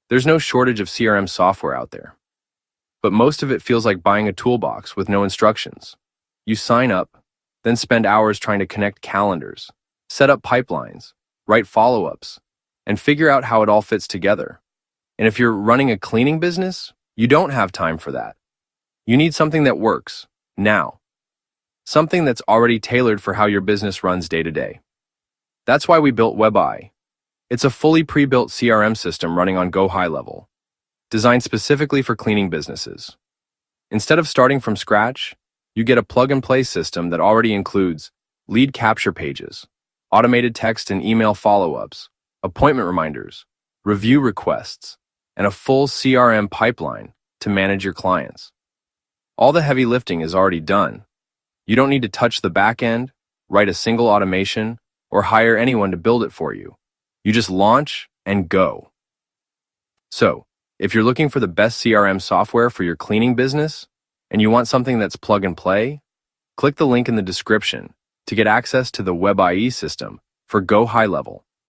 There's no shortage of CRM software out there, but most of it feels like buying a toolbox with no instructions. You sign up, then spend hours trying to connect calendars, set up pipelines, write follow-ups, and figure out how it all fits together. And if you're running a cleaning business, you don't have time for that. You need something that works, now. Something that's already tailored for how your business runs day to day. That's why we built WebEye. It's a fully pre-built CRM system running on Go High Level, designed specifically for cleaning businesses. Instead of starting from scratch, you get a plug-and-play system that already includes lead capture pages, automated text and email follow-ups, appointment reminders, review requests, and a full CRM pipeline to manage your clients. All the heavy lifting is already done. You don't need to touch the back end, write a single automation, or hire anyone to build it for you. You just launch and go. So, if you're looking for the best CRM software for your cleaning business, and you want something that's plug and play, click the link in the description to get access to the WebEye system for Go High Level.